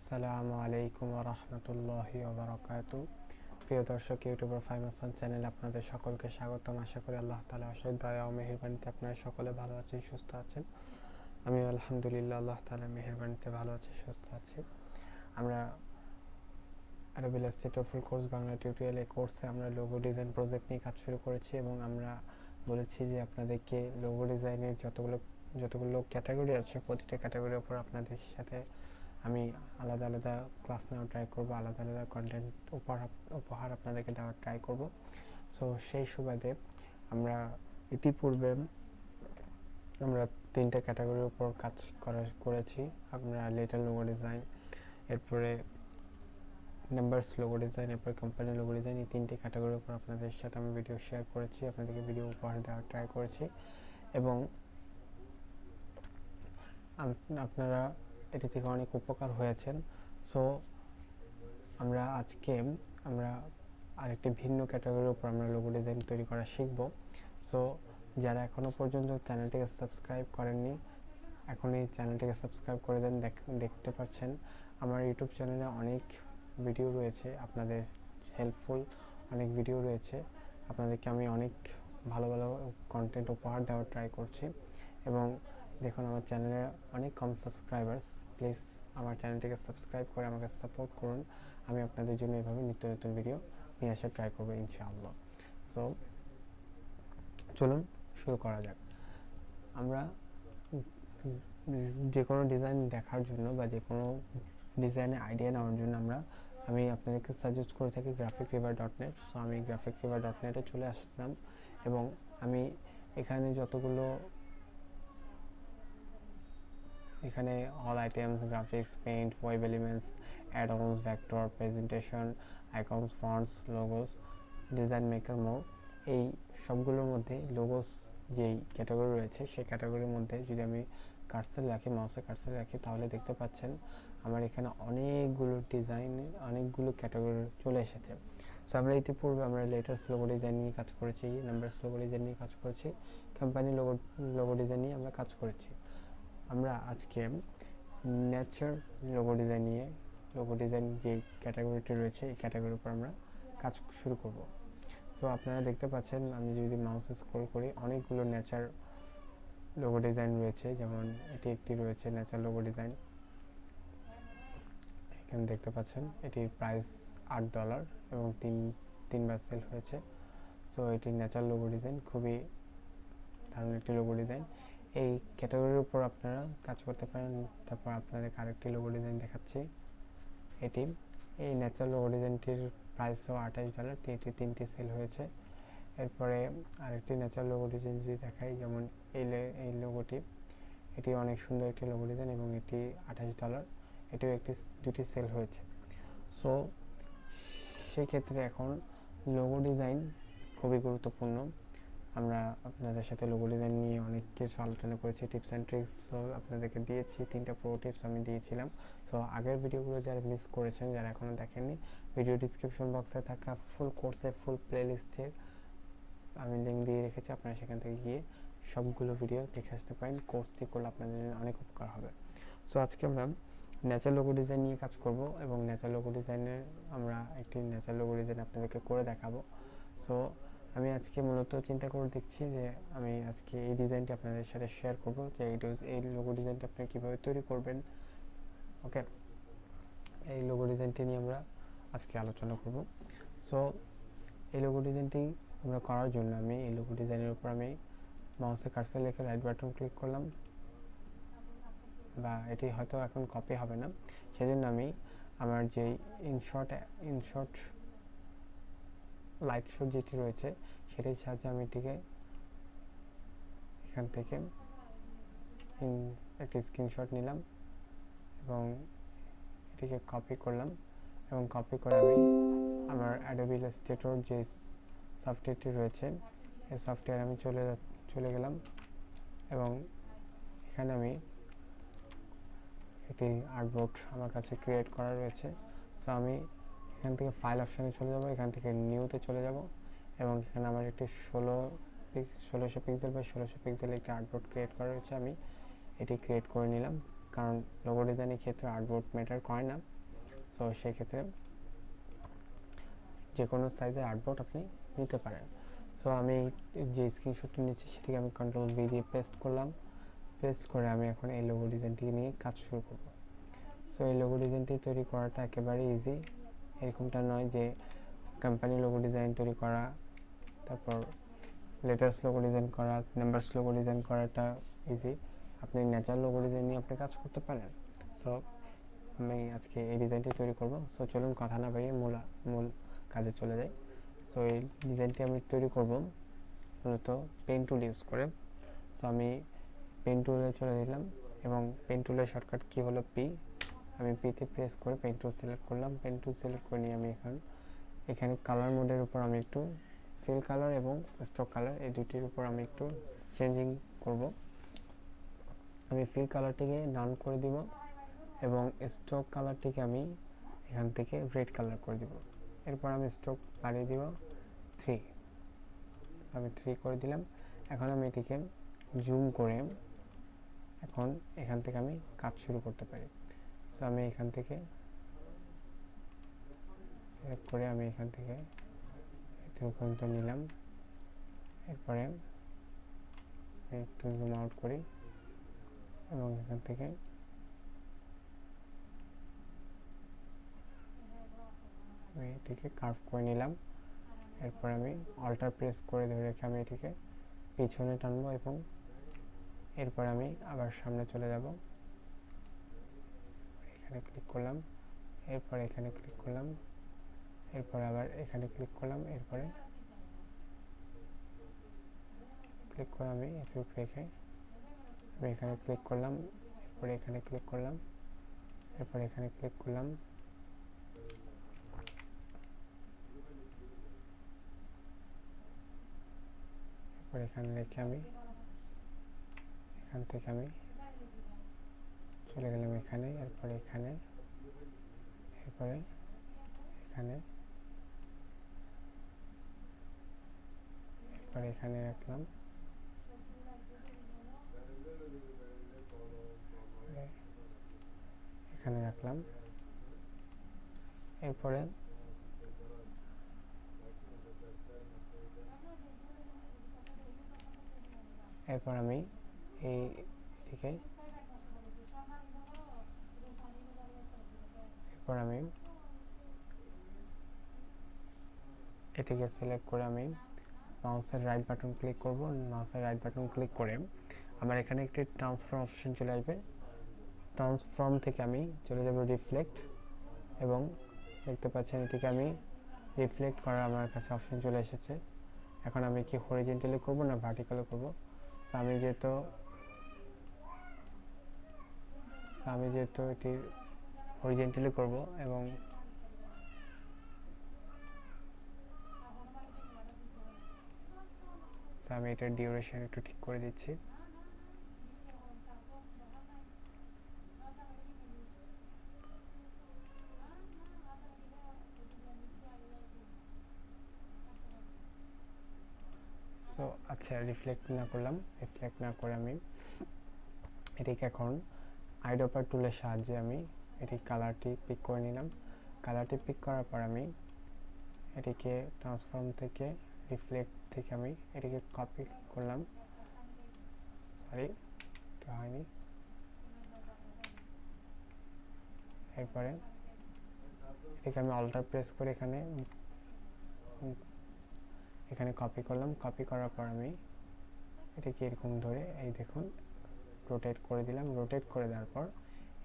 আসসালামু আলাইকুম ওয়া রাহমাতুল্লাহি ওয়া বারাকাতুহু। প্রিয় দর্শক, ইউটিউবার ফাহিম চ্যানেলে আপনাদের সকলকে স্বাগতম। আশা করি আল্লাহ তাআলা অশেষ দয়া ও মেহেরবানিতে আপনারা সকলে ভালো আছেন, সুস্থ আছেন। আমি আলহামদুলিল্লাহ আল্লাহ তাআলার মেহেরবানিতে ভালো আছি, সুস্থ আছি। আমরা আরবি Illustrator full course Bangla tutorial এই কোর্সে আমরা লোগো ডিজাইন প্রজেক্ট নিয়ে কাজ শুরু করেছি এবং আমরা বলেছি যে আপনাদেরকে লোগো ডিজাইনের যতগুলো ক্যাটাগরি আছে, প্রতিটা ক্যাটাগরির উপর আপনাদের সাথে আমি আলাদা আলাদা ক্লাস নেওয়ার ট্রাই করবো, আলাদা আলাদা কন্টেন্ট উপহার আপনাদেরকে দেওয়ার ট্রাই করব। সো সেই সুবাদে আমরা ইতিপূর্বে আমরা 3টে ক্যাটাগরির উপর কাজ করেছি। আমরা লেটার লোগো ডিজাইন, এরপরে নাম্বারস লোগো ডিজাইন, এরপর কোম্পানি লোগো ডিজাইন, এই 3টে ক্যাটাগরির উপর আপনাদের সাথে আমি ভিডিও শেয়ার করেছি, আপনাদেরকে ভিডিও উপহার দেওয়ার ট্রাই করেছি এবং আপনারা এটি থেকে অনেক উপকার হয়েছেন। সো আজকে আমরা আরেকটি ভিন্ন ক্যাটাগরির উপর আমরা লোগো ডিজাইন তৈরি করা শিখব। সো যারা এখনও পর্যন্ত চ্যানেলটিকে সাবস্ক্রাইব করেননি, এখনই চ্যানেলটিকে সাবস্ক্রাইব করে দেন। দেখতে পাচ্ছেন আমার ইউটিউব চ্যানেলে অনেক ভিডিও রয়েছে, আপনাদের হেল্পফুল অনেক ভিডিও রয়েছে। আপনাদেরকে আমি অনেক ভালো ভালো কন্টেন্ট উপহার দেওয়ার ট্রাই করছি এবং দেখুন আমার চ্যানেলে অনেক কম সাবস্ক্রাইবার্স। প্লিজ আমার চ্যানেলটিকে সাবস্ক্রাইব করে আমাকে সাপোর্ট করুন। আমি আপনাদের জন্য এভাবে নিত্য নতুন ভিডিও নিয়ে আসার ট্রাই করবো ইনশাআল্লাহ। সো চলুন শুরু করা যাক। আমরা যে কোনো ডিজাইন দেখার জন্য বা যে কোনো ডিজাইনের আইডিয়া নেওয়ার জন্য আমি আপনাদেরকে সাজেস্ট করে থাকি graphicriver.net। সো আমি graphicriver.net-এ চলে আসলাম এবং আমি এখানে এখানে all items, graphics, paint, web elements, add ons, vector, presentation, icons, fonts, logos, design maker, more, এই সবগুলোর মধ্যে লোগোস যেই ক্যাটাগরি রয়েছে সেই ক্যাটাগরির মধ্যে যদি আমি কার্সর রাখি, মাউসে কার্সর রাখি, তাহলে দেখতে পাচ্ছেন আমার এখানে অনেকগুলো ডিজাইন, অনেকগুলো ক্যাটাগরি চলে এসেছে। সো ইতিপূর্বে আমরা লেটার্স লোগো ডিজাইন নিয়ে কাজ করেছি, নাম্বারস লোগো ডিজাইন নিয়ে কাজ করেছি, কোম্পানি লোগো ডিজাইন নিয়ে আমরা কাজ করেছি। আমরা আজকে নেচার লোগো ডিজাইন যে ক্যাটাগরিটি রয়েছে এই ক্যাটাগরির উপর আমরা কাজ শুরু করব। সো আপনারা দেখতে পাচ্ছেন আমি যদি মাউসে স্ক্রল করি অনেকগুলো নেচার লোগো ডিজাইন রয়েছে, যেমন এটি একটি রয়েছে নেচার লোগো ডিজাইন। এখানে দেখতে পাচ্ছেন এটির প্রাইস $8 এবং তিনবার সেল হয়েছে। সো এটি নেচার লোগো ডিজাইন, খুবই দারুণ একটি লোগো ডিজাইন। এই ক্যাটাগরির উপর আপনারা কাজ করতে পারেন। তারপর আপনাদের আরেকটি লোগো ডিজাইন দেখাচ্ছি। এই ন্যাচারাল লোগো ডিজাইনটির প্রাইসও $28, এটি 3টি সেল হয়েছে। এরপরে আরেকটি ন্যাচারাল লোগো ডিজাইন যদি দেখাই, যেমন এই লোগোটি, এটি অনেক সুন্দর একটি লোগো ডিজাইন এবং এটি $28, এটিও দুটি সেল হয়েছে। সো সেক্ষেত্রে এখন লোগো ডিজাইন খুবই গুরুত্বপূর্ণ। আমরা আপনাদের সাথে লোগো ডিজাইন নিয়ে অনেক কিছু আলোচনা করেছি, টিপস অ্যান্ড ট্রিক্সও আপনাদেরকে দিয়েছি, 3টা প্রো টিপস আমি দিয়েছিলাম। সো আগের ভিডিওগুলো যারা মিস করেছেন, যারা এখনও দেখেননি, ভিডিও ডিসক্রিপশন বক্সে থাকা ফুল কোর্সের ফুল প্লেলিস্টের আমি লিঙ্ক দিয়ে রেখেছি, আপনারা সেখান থেকে গিয়ে সবগুলো ভিডিও দেখে আসতে পারেন। কোর্সটি করলে আপনাদের জন্য অনেক উপকার হবে। সো আজকে আমরা ন্যাচারাল লোগো ডিজাইন নিয়ে কাজ করব এবং ন্যাচারাল লোগো ডিজাইনের আমরা একটি ন্যাচারাল লোগো ডিজাইন আপনাদেরকে করে দেখাবো। সো আমি আজকে মূলত চিন্তা করে দেখছি যে আমি আজকে এই ডিজাইনটি আপনাদের সাথে শেয়ার করব, যে এই লোগো ডিজাইনটা আপনি কীভাবে তৈরি করবেন। ওকে, এই লোগো ডিজাইনটি নিয়ে আমরা আজকে আলোচনা করব। সো এই লোগো ডিজাইনটি আমরা করার জন্য আমি এই লোগো ডিজাইনের উপর আমি মাউসে কার্সর রেখে রাইট বাটন ক্লিক করলাম, বা এটি হয়তো এখন কপি হবে না, সেজন্য আমি আমার যে ইনশর্ট লাইট শট যেটি রয়েছে সেটির সাহায্যে আমি এটিকে এখান থেকে একটি স্ক্রিনশট নিলাম এবং এটিকে কপি করলাম এবং কপি করে আমি আমার অ্যাডোবি ইলাস্ট্রেটর যে সফটওয়্যারটি রয়েছে এই সফটওয়্যারে আমি চলে গেলাম এবং এখানে আমি একটি আর্টবোর্ড আমার কাছে ক্রিয়েট করা রয়েছে। সো আমি এখান থেকে ফাইল অপশানে চলে যাব, এখান থেকে নিউতে চলে যাব এবং এখানে আমার একটি 1600 পিক্সেল বা 1600 পিক্সেল একটি আর্টবোর্ড ক্রিয়েট করা রয়েছে। আমি এটি ক্রিয়েট করে নিলাম, কারণ লোগো ডিজাইনের ক্ষেত্রে আর্টবোর্ড ম্যাটার করে না। সো সেক্ষেত্রে যে কোনো সাইজের আর্টবোর্ড আপনি নিতে পারেন। সো আমি যে স্ক্রিনশটটি নিচ্ছি সেটিকে আমি কন্ট্রোল ভি দিয়ে পেস্ট করলাম। পেস্ট করে আমি এখন এই লোগো ডিজাইনটি নিয়ে কাজ শুরু করব। সো এই লোগো ডিজাইনটি তৈরি করাটা একেবারে ইজি। এরকমটা নয় যে কোম্পানি লোগো ডিজাইন তৈরি করা, তারপর লেটার্স লোগো ডিজাইন করা, নাম্বারস লোগো ডিজাইন করাটা ইজি। আপনি ন্যাচারাল লোগো ডিজাইন নিয়ে আপনি কাজ করতে পারেন। সো আমি আজকে এই ডিজাইনটি তৈরি করব। সো চলুন কথা না বাড়িয়ে মূল কাজে চলে যাই। সো এই ডিজাইনটি আমি তৈরি করব মূলত পেন টুল ইউজ করে। সো আমি পেন টুলে চলে দিলাম এবং পেন টুলের শর্টকাট কি হলো পি। আমি পিতে প্রেস করে পেন টুল সিলেক্ট করলাম। পেন টুল সিলেক্ট করে নিয়ে আমি এখানে কালার মোডের উপর আমি একটু ফিল কালার এবং স্টক কালার এই দুটির উপর আমি একটু চেঞ্জিং করব। আমি ফিল কালারটিকে ডান করে দিব এবং স্টক কালারটিকে আমি এখান থেকে রেড কালার করে দিব। এরপর আমি স্টক বাড়িয়ে দিব 3। আমি 3 করে দিলাম। এখন আমি এটিকে জুম করে এখন এখান থেকে আমি কাজ শুরু করতে পারি। সো আমি এখান থেকে সিলেক্ট করে আমি এখান থেকে এত পর্যন্ত নিলাম। এরপরে একটু জুম আউট করি এবং এখান থেকে আমি এটিকে কার্ভ করে নিলাম। এরপর আমি অল্টার প্রেস করে ধরে রেখে আমি এটিকে পিছনে টানবো এবং এরপর আমি আবার সামনে চলে যাব। এখানে ক্লিক করলাম, এরপর এখানে ক্লিক করলাম, এরপর আবার এখানে ক্লিক করলাম, এরপরে ক্লিক করে আমি এতে রেখে আমি এখানে ক্লিক করলাম, এরপরে এখানে ক্লিক করলাম, এরপর এখানে ক্লিক করলাম, এরপর এখানে রেখে আমি এখান থেকে আমি চলে গেলাম এখানে, এরপরে এখানে, এরপরে এখানে, এরপরে এখানে রাখলাম, এখানে রাখলাম। এরপরে আমি এইটিকে এরপর আমি এটিকে সিলেক্ট করে আমি মাউসের রাইট বাটন ক্লিক করব। মাউসের রাইট বাটন ক্লিক করে আমার এখানে একটি ট্রান্সফর্ম অপশন চলে আসবে। ট্রান্সফর্ম থেকে আমি চলে যাব রিফ্লেক্ট এবং দেখতে পাচ্ছেন এটিকে আমি রিফ্লেক্ট করার আমার কাছে অপশন চলে এসেছে। এখন আমি কি হরিজন্টালি করব না ভার্টিক্যালি করব? আমি যেহেতু এটি হরিজন্টালি করব এবং আমি এটার ডিউরেশন একটু ঠিক করে দিচ্ছি। সো আচ্ছা, রিফ্লেক্ট না করে আমি এটিকে এখন আইড্রপার টুলের সাহায্যে আমি এটি কালারটি পিক করে নিলাম। কালারটি পিক করার পর আমি এটিকে ট্রান্সফর্ম থেকে রিফ্লেক্ট থেকে আমি এটিকে কপি করলাম। সরি, এটা হয়নি। এরপরে এটিকে আমি অল্টার প্রেস করে এখানে কপি করলাম। কপি করার পর আমি এটিকে এরকম ধরে এই দেখুন রোটেট করে দিলাম। রোটেট করে দেওয়ার পর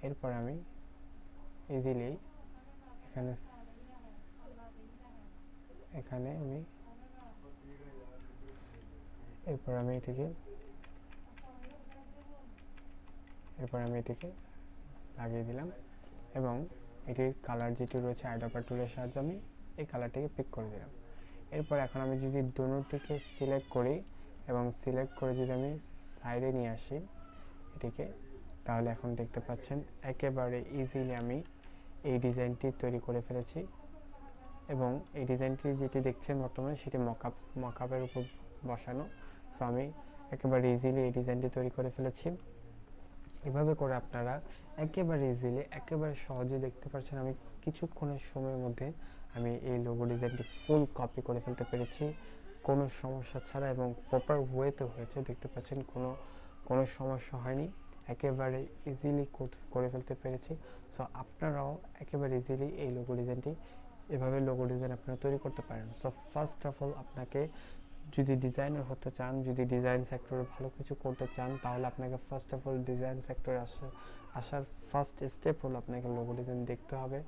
এরপর আমি ইজিলি এখানে আমি এটিকে লাগিয়ে দিলাম এবং এটির কালার যেটি রয়েছে আইড্রপার টুলের সাহায্যে আমি এই কালারটিকে পিক করে দিলাম। এরপর এখন আমি যদি দুটোটিকে সিলেক্ট করি এবং সিলেক্ট করে যদি আমি সাইডে নিয়ে আসি এটিকে, তাহলে এখন দেখতে পাচ্ছেন একেবারে ইজিলি আমি এই ডিজাইনটি তৈরি করে ফেলেছি এবং এই ডিজাইনটি যেটি দেখছেন বর্তমানে সেটি মকআপের উপর বসানো। সো আমি একেবারে ইজিলি এই ডিজাইনটি তৈরি করে ফেলেছি। এভাবে করে আপনারা একেবারে ইজিলি, একেবারে সহজে দেখতে পাচ্ছেন আমি কিছুক্ষণের সময়ের মধ্যে আমি এই লোগো ডিজাইনটি ফুল কপি করে ফেলতে পেরেছি কোনো সমস্যা ছাড়া, এবং প্রপার ওয়েতে হয়েছে। দেখতে পাচ্ছেন কোনো সমস্যা হয়নি, একেবারে ইজিলি করে ফেলতে পেরেছি। সো আপনারাও একেবারে ইজিলি এই লোগো ডিজাইনটি, এভাবে লোগো ডিজাইন আপনারা তৈরি করতে পারেন। সো ফার্স্ট অফ অল আপনাকে যদি ডিজাইনার হতে চান, যদি ডিজাইন সেক্টরে ভালো কিছু করতে চান, তাহলে আপনাকে ফার্স্ট অফ অল ডিজাইন সেক্টরে আসার ফার্স্ট স্টেপ হলো আপনাকে লোগো ডিজাইন দেখতে হবে।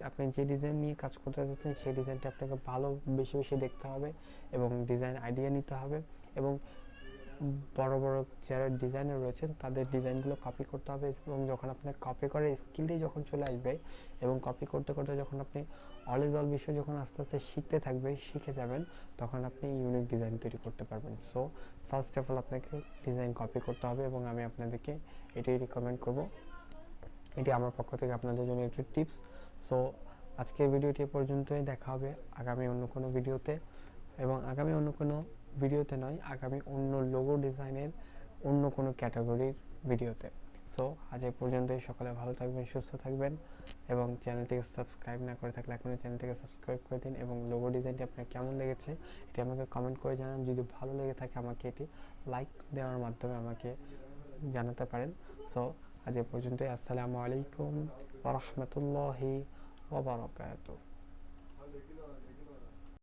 আপনি যে ডিজাইন নিয়ে কাজ করতে চাচ্ছেন সেই ডিজাইনটা আপনাকে ভালো বেশি বেশি দেখতে হবে, এবং ডিজাইন আইডিয়া নিতে হবে, এবং বড় বড় যারা ডিজাইনার রয়েছেন তাদের ডিজাইনগুলো কপি করতে হবে। এবং যখন আপনার কপি করার স্কিলটাই যখন চলে আসবে, এবং কপি করতে করতে যখন আপনি অল বিষয় যখন আস্তে আস্তে শিখে যাবেন, তখন আপনি ইউনিক ডিজাইন তৈরি করতে পারবেন। সো ফার্স্ট অফ অল আপনাকে ডিজাইন কপি করতে হবে, এবং আমি আপনাদেরকে এটাই রিকমেন্ড করব। এটি আমার পক্ষ থেকে আপনাদের জন্য একটু টিপস। সো আজকের ভিডিওটি পর্যন্তই, দেখা হবে আগামী অন্য কোনো ভিডিওতে, এবং আগামী অন্য কোনো ভিডিওতে নয়, আগামী অন্য লোগো ডিজাইনের অন্য কোনো ক্যাটাগরির ভিডিওতে। সো আজ এই পর্যন্তই, সকলে ভালো থাকবেন, সুস্থ থাকবেন, এবং চ্যানেলটিকে সাবস্ক্রাইব না করে থাকলে এখনই চ্যানেলটিকে সাবস্ক্রাইব করে দিন, এবং লোগো ডিজাইনটি আপনার কেমন লেগেছে এটি আমাকে কমেন্ট করে জানান। যদি ভালো লেগে থাকে আমাকে এটি লাইক দেওয়ার মাধ্যমে আমাকে জানাতে পারেন। সো আজ এই পর্যন্তই, আসসালামু আলাইকুম ওয়া রাহমাতুল্লাহি ওয়া বারাকাতুহু।